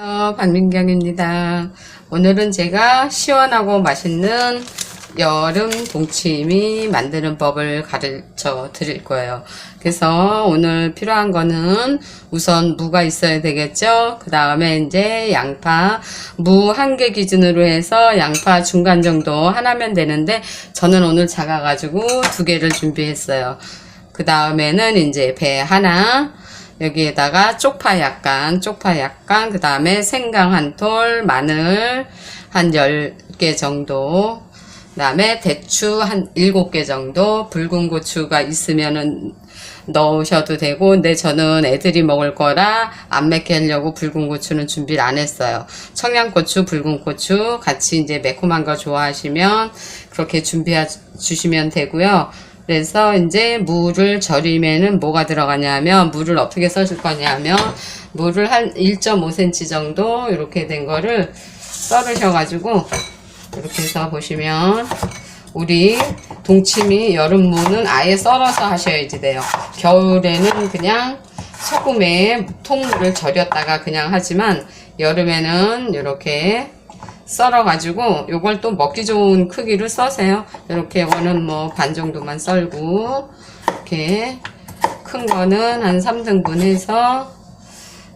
박민경입니다. 오늘은 제가 시원하고 맛있는 여름 동치미 만드는 법을 가르쳐 드릴 거예요. 그래서 오늘 필요한 거는 우선 무가 있어야 되겠죠. 그 다음에 이제 양파, 무 1개 기준으로 해서 양파 중간 정도 하나면 되는데 저는 오늘 작아가지고 2개를 준비했어요. 그 다음에는 이제 배 하나, 여기에다가 쪽파 약간, 그 다음에 생강 한 톨, 마늘 한 10개 정도, 그 다음에 대추 한 7개 정도, 붉은 고추가 있으면은 넣으셔도 되고, 근데 저는 애들이 먹을 거라 안 맵게 하려고 붉은 고추는 준비를 안 했어요. 청양고추, 붉은 고추 같이 이제 매콤한 거 좋아하시면 그렇게 준비해 주시면 되고요. 그래서 이제 무를 절이면은 뭐가 들어가냐면, 무를 어떻게 써줄 거냐면, 무를 한 1.5cm 정도 이렇게 된 거를 썰으셔가지고 이렇게 해서 보시면, 우리 동치미 여름무는 아예 썰어서 하셔야지 돼요. 겨울에는 그냥 소금에 통물을 절였다가 그냥 하지만 여름에는 이렇게 썰어가지고 요걸 또 먹기 좋은 크기로 써세요. 이렇게 이거는 뭐 반 정도만 썰고, 이렇게 큰 거는 한 3등분 해서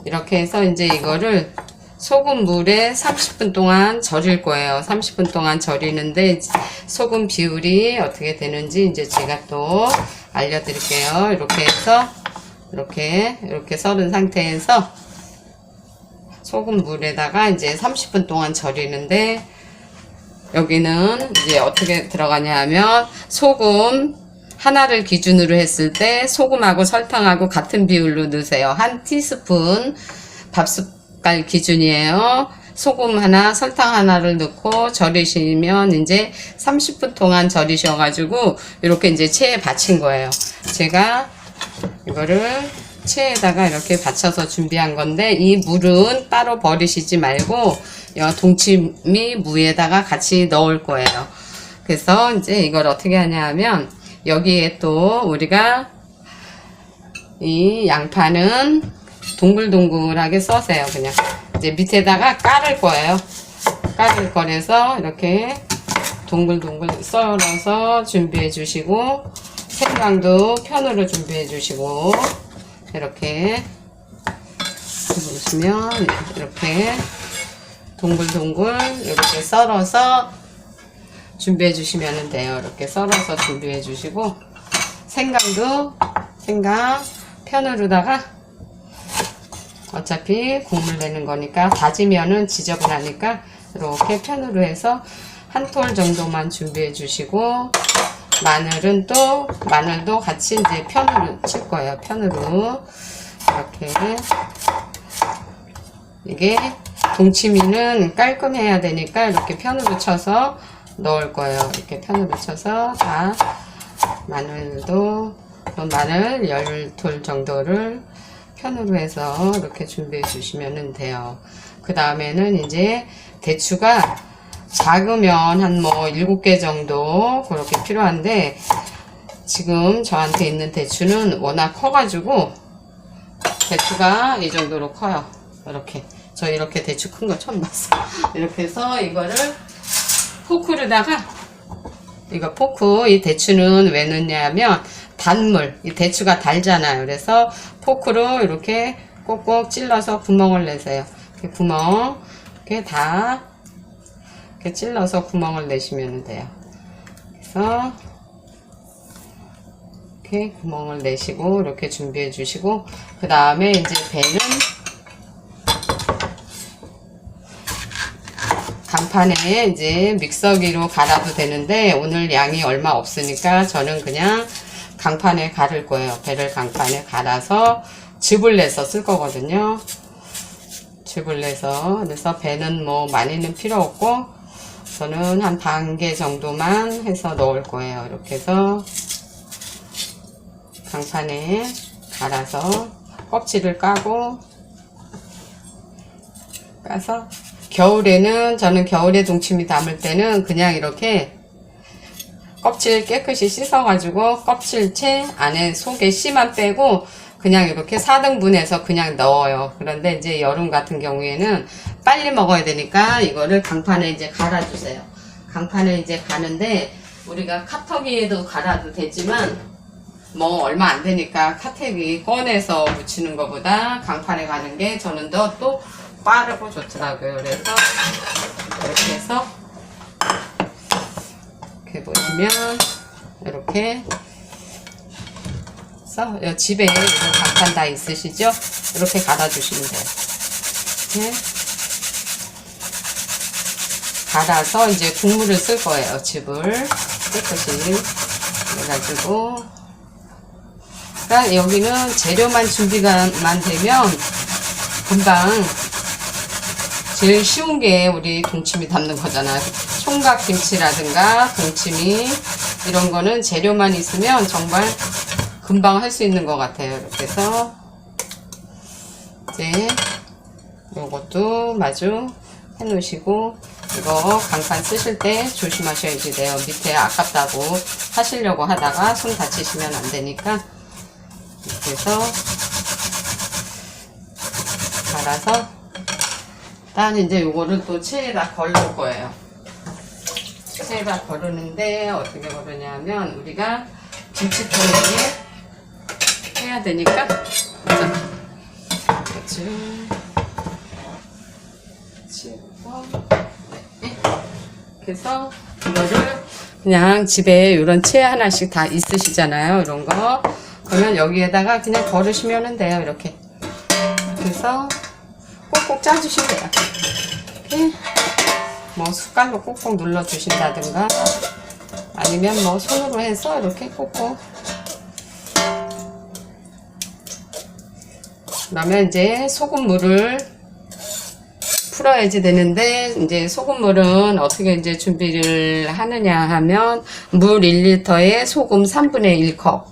이렇게 해서 이제 이거를 소금 물에 30분 동안 절일 거예요. 30분 동안 절이는데 소금 비율이 어떻게 되는지 이제 제가 또 알려드릴게요. 이렇게 해서 이렇게 썰은 상태에서 소금 물에다가 이제 30분 동안 절이는데, 여기는 이제 어떻게 들어가냐 하면, 소금 하나를 기준으로 했을 때 소금하고 설탕하고 같은 비율로 넣으세요. 한 티스푼 밥숟갈 기준이에요. 소금 하나, 설탕 하나를 넣고 절이시면 이제 30분 동안 절이셔가지고 이렇게 이제 체에 받친 거예요. 제가 이거를 체에다가 이렇게 받쳐서 준비한 건데, 이 물은 따로 버리시지 말고 동치미 무에다가 같이 넣을 거예요. 그래서 이제 이걸 어떻게 하냐 하면, 여기에 또 우리가 이 양파는 동글동글하게 써세요. 그냥 이제 밑에다가 깔을 거예요. 깔을 거라서 이렇게 동글동글 썰어서 준비해 주시고, 생강도 편으로 준비해 주시고, 이렇게 보시면 이렇게 동글동글 이렇게 썰어서 준비해 주시면 돼요. 이렇게 썰어서 준비해 주시고, 생강 편으로다가 어차피 국물 내는 거니까 다지면은 지저분하니까 이렇게 편으로 해서 한 톨 정도만 준비해 주시고, 마늘도 같이 이제 편으로 칠 거예요. 편으로. 이렇게. 이게 동치미는 깔끔해야 되니까 이렇게 편으로 쳐서 넣을 거예요. 이렇게 편으로 쳐서 다 마늘 10톨 정도를 편으로 해서 이렇게 준비해 주시면 돼요. 그 다음에는 이제 대추가 작으면 한 7개 정도 그렇게 필요한데, 지금 저한테 있는 대추는 워낙 커가지고, 대추가 이 정도로 커요. 저 이렇게 대추 큰 거 처음 봤어요. 이렇게 해서 이거를 포크로다가, 이 대추는 왜 넣냐면 단물, 이 대추가 달잖아요. 그래서 포크로 이렇게 꼭꼭 찔러서 구멍을 내세요. 이렇게 이렇게 찔러서 구멍을 내시면 돼요. 그래서 이렇게 구멍을 내시고 이렇게 준비해 주시고, 그 다음에 이제 배는 강판에 이제 믹서기로 갈아도 되는데, 오늘 양이 얼마 없으니까 저는 그냥 강판에 갈을 거예요. 배를 강판에 갈아서 즙을 내서 쓸 거거든요. 그래서 배는 뭐 많이는 필요 없고, 저는 한 반 개 정도만 해서 넣을 거예요. 이렇게 해서 강판에 갈아서 껍질을 까서, 저는 겨울에 동치미 담을 때는 그냥 이렇게 껍질 깨끗이 씻어가지고 껍질째 안에 속에 씨만 빼고 그냥 이렇게 4등분해서 그냥 넣어요. 그런데 이제 여름 같은 경우에는 빨리 먹어야 되니까 이거를 강판에 이제 갈아주세요. 강판에 이제 가는데 우리가 카터기에도 갈아도 되지만 뭐 얼마 안 되니까 카터기 꺼내서 묻히는 것보다 강판에 가는 게 저는 더 또 빠르고 좋더라고요. 그래서 이렇게 해서 이렇게 보시면 이렇게 해서 집에 이런 강판 다 있으시죠? 이렇게 갈아주시면 돼요. 이렇게 갈아서 이제 국물을 쓸 거예요. 즙을 깨끗이 해가지고. 그러니까 여기는 재료만 준비만 되면 금방 제일 쉬운 게 우리 동치미 담는 거잖아요. 총각김치라든가 동치미 이런 거는 재료만 있으면 정말 금방 할 수 있는 것 같아요. 이렇게 해서 이제 요것도 마주 해 놓으시고, 이거 강판 쓰실 때 조심하셔야지 돼요. 밑에 아깝다고 하시려고 하다가 손 다치시면 안 되니까. 이렇게 해서 갈아서 일단 이제 요거를 또 체에다 걸을 거예요. 체에다 걸으는데 어떻게 걸으냐면 우리가 김치통에 해야 되니까 그래서 이거를 그냥 집에 이런 체 하나씩 다 있으시잖아요. 이런 거. 그러면 여기에다가 그냥 걸으시면 돼요. 이렇게. 그래서 꼭꼭 짜주시면 돼요. 이렇게 뭐 숟갈로 꼭꼭 눌러 주신다든가 아니면 뭐 손으로 해서 이렇게 꼭꼭. 그러면 이제 소금물을 풀어야지 되는데, 이제 소금물은 어떻게 이제 준비를 하느냐 하면 물 1리터에 소금 3분의 1컵,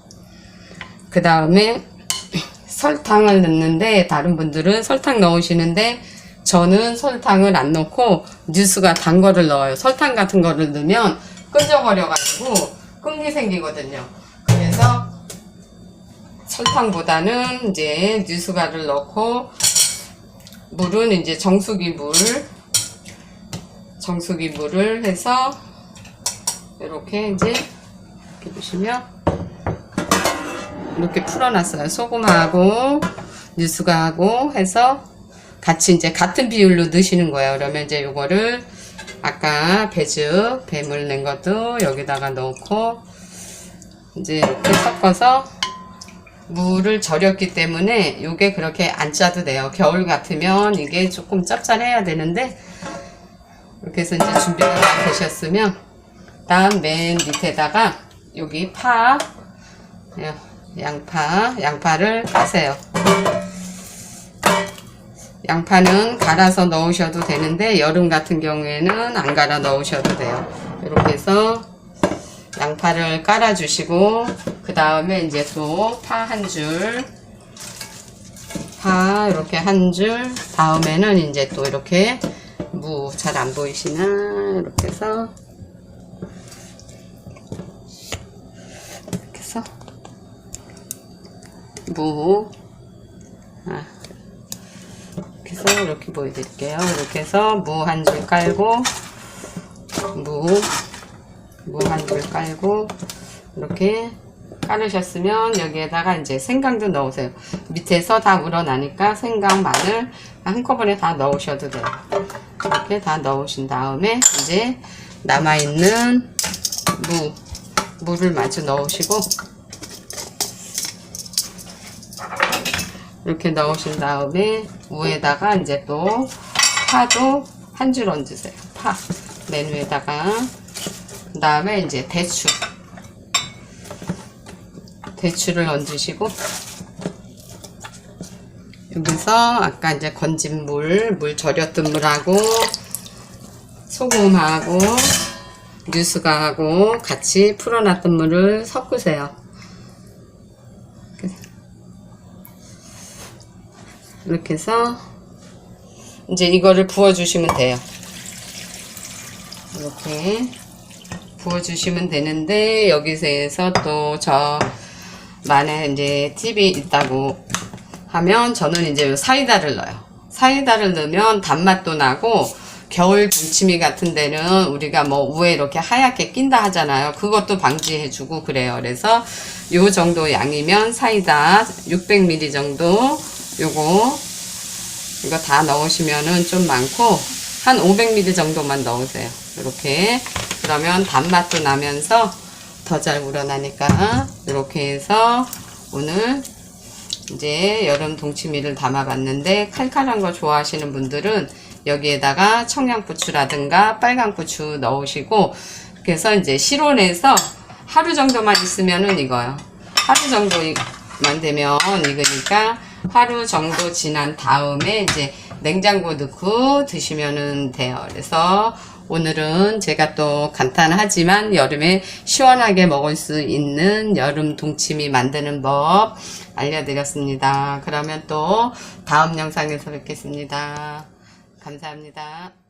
그 다음에 설탕을 넣는데 다른 분들은 설탕 넣으시는데 저는 설탕을 안 넣고 뉴스가 단 거를 넣어요. 설탕 같은 거를 넣으면 끈적거려 가지고 끈기 생기거든요. 그래서 설탕보다는 이제 뉴스가를 넣고, 물은 이제 정수기 물을 해서 이렇게 이제 이렇게 보시면 이렇게 풀어놨어요. 소금하고 뉴스가하고 해서 같이 이제 같은 비율로 넣으시는 거예요. 그러면 이제 요거를 아까 배물 낸 것도 여기다가 넣고 이제 이렇게 섞어서, 물을 절였기 때문에 요게 그렇게 안 짜도 돼요. 겨울 같으면 이게 조금 짭짤해야 되는데, 이렇게 해서 이제 준비가 다 되셨으면 다음 맨 밑에다가 여기 양파를 까세요. 양파는 갈아서 넣으셔도 되는데 여름 같은 경우에는 안 갈아 넣으셔도 돼요. 이렇게 해서 양파를 깔아 주시고, 그 다음에 이제 또 파 한 줄, 이렇게 한 줄, 다음에는 이제 또 이렇게 무, 잘 안 보이시나? 이렇게 해서 무, 이렇게 해서 이렇게 보여드릴게요. 이렇게 해서 무 한 줄 깔고, 무 한 줄 깔고, 이렇게 깔으셨으면 여기에다가 이제 생강도 넣으세요. 밑에서 다 우러나니까 생강, 마늘 한꺼번에 다 넣으셔도 돼요. 이렇게 다 넣으신 다음에 이제 남아있는 무를 마주 넣으시고, 이렇게 넣으신 다음에 무에다가 이제 또 파도 한 줄 얹으세요. 맨 위에다가. 그 다음에 이제 대추를 얹으시고, 여기서 아까 이제 건진 물 절였던 물하고 소금하고 뉴스가하고 같이 풀어놨던 물을 섞으세요. 이렇게 해서 이제 이거를 부어주시면 돼요. 이렇게 부어주시면 되는데, 여기서 또 만에 이제 팁이 있다고 하면 저는 이제 사이다를 넣어요. 사이다를 넣으면 단맛도 나고 겨울 동치미 같은 데는 우리가 뭐 우에 이렇게 하얗게 낀다 하잖아요. 그것도 방지해주고 그래요. 그래서 요 정도 양이면 사이다 600ml 정도 이거 다 넣으시면은 좀 많고 한 500ml 정도만 넣으세요. 이렇게 그러면 단맛도 나면서 더 잘 우러나니까 이렇게 해서 오늘 이제 여름 동치미를 담아봤는데 칼칼한 거 좋아하시는 분들은 여기에다가 청양고추라든가 빨간고추 넣으시고 그래서 이제 실온에서 하루 정도만 있으면은 익어요. 하루 정도만 되면 익으니까 하루 정도 지난 다음에 이제 냉장고 넣고 드시면은 돼요. 그래서 오늘은 제가 또 간단하지만 여름에 시원하게 먹을 수 있는 여름 동치미 만드는 법 알려드렸습니다. 그러면 또 다음 영상에서 뵙겠습니다. 감사합니다.